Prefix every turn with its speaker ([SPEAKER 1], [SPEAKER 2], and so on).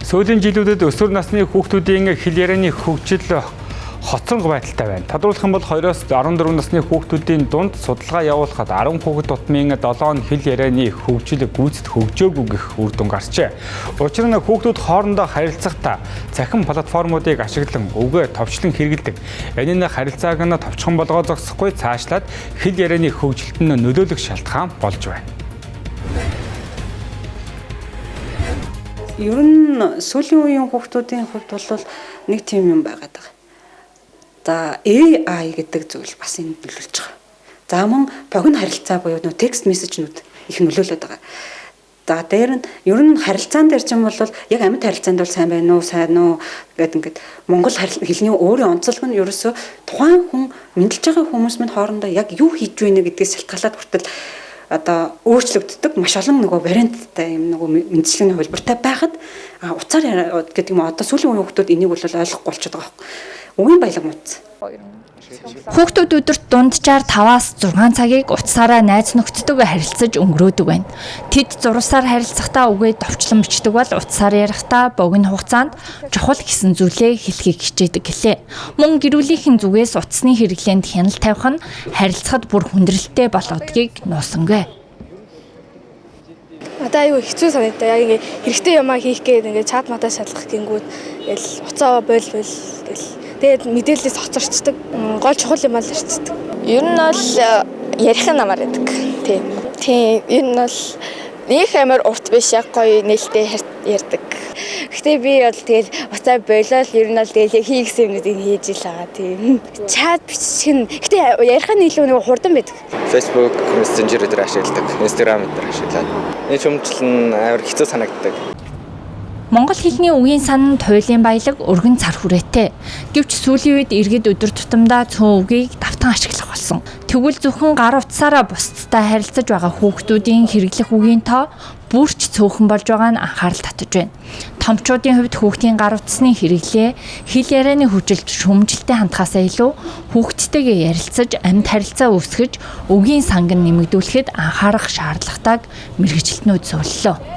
[SPEAKER 1] Сүүлийн жилүүдэд өсвөр насны хүүхдүүдийн хэл ярианы хөгжил хоцронго байдалтай байна. Тодорхойлох юм бол 2-14 насны хүүхдүүдийн дунд судалгаа явуулахад 10 хүүхэд тутмын 7 хэл ярианы хөгжил гүйцэд хөгжөөгүй гэх үр дүн гарчээ. Учир нь хүүхдүүд хоорондоо харилцахдаа цахим платформуудыг ашиглан үгээ товчлон хэрэглэдэг. Энэ харилцааг нь товчхон болгоо зогсохгүй цаашлаад хэл ярианы хөгжилд нь нөлөөлөх шалтгаан болж байна.
[SPEAKER 2] Ер нь сүүлийн үеийн хүүхдүүдийн хувьд бол нэг тийм юм байгаад байгаа. За AI гэдэг зүйл бас энд нөлөөлж байгаа. За мөн богино харилцаа буюу текст мессежнүүд их нөлөөлөд байгаа. За дээр нь ер нь харилцаан дээр ч юм бол яг амьд харилцаанд бол сайн байна уу, сайн уу гэдэг ингээд монгол хэлний өөрийн онцлог нь ерөөсөө тухайн хүн мэдлж байгаа хүмүүс минь хоорондоо яг юу хийж байна гэдгээс шалтгаалаад хүртэл одоо өөрчлөгддөг маш олон нөгөө варианттай юм нөгөө мэдчилгээний хөлбөртэй байхад уцаар гэдэг юм одоо сүүлийн үеийн хүмүүс энийг бол ойлгохгүй болчиход байгаа юм. Үгийн баялаг мууц.
[SPEAKER 3] Хүүхдүүд өдөрт дунджаар 5-6 цагийг утсаараа найз нөхдөдөө харилцаж өнгөрөөдөг байна. Тэд зурсаар харилцахдаа үгээ товчлон бичдэг бол утсаар ярихдаа богино хугацаанд чухал гэсэн зүйлээ хэлхийг хичээдэг гэлээ. Мөн гэрүүлийнхэн зүгээс утасны хэрэглээнд хяналт тавих нь харилцахад бүр хүндрэлтэй болоодгийг нуусангүй.
[SPEAKER 4] Одоо аюу хэцүү санагдаа. Яг ингээ хэрэгтэй юмаа хийх гээд ингээ чат матаа шалгах гингүүд ил уцаа бойл гэл тэгээд мэдээлэлээс хоцорчдөг. Гол чухал юм бол ирчдэг.
[SPEAKER 5] Ер нь бол ярих нь амар байдаг. Тийм. Ер нь бол нэг амар урт биш яг гоё нээлттэй ярьдаг. Гэхдээ би бол тэгэл уцаа болол ер нь бол тэгэл хийх гэсэн юмнуудыг хийж ил байгаа тийм. Чат бичих нь. Гэхдээ ярих нь илүү нэг хурдан байдаг.
[SPEAKER 6] Facebook, Messenger дээр ашигладаг, Instagram дээр ашиглаад. Энэ чөмжлөн амар хэцүү санагддаг.
[SPEAKER 3] Монгол хэлний үгийн сан нь туйлын баялаг өргөн цар хүрээтэй. Гэвч сүүлийн үед иргэд өдөр тутамдаа цөөн үгийг давтан ашиглах болсон. Тэгвэл зөвхөн гар утсаараа бусдтай харилцаж байгаа хүүхдүүдийн хэрэглэх үгийн тоо бүрч цөөхөн болж байгаа нь анхаарал татаж байна. Томчуудын хувьд хүүхдийн гар утасны хэрэглээ хэл ярианы хүжилт шүмжилтэй хандхаасаа илүү хүүхдтэйгээ ярилцаж амьд харилцаа үүсгэж үгийн санг нь нэмэгдүүлэхэд анхаарах шаардлагатайг мэргэжилтнүүд зөвлөлөө.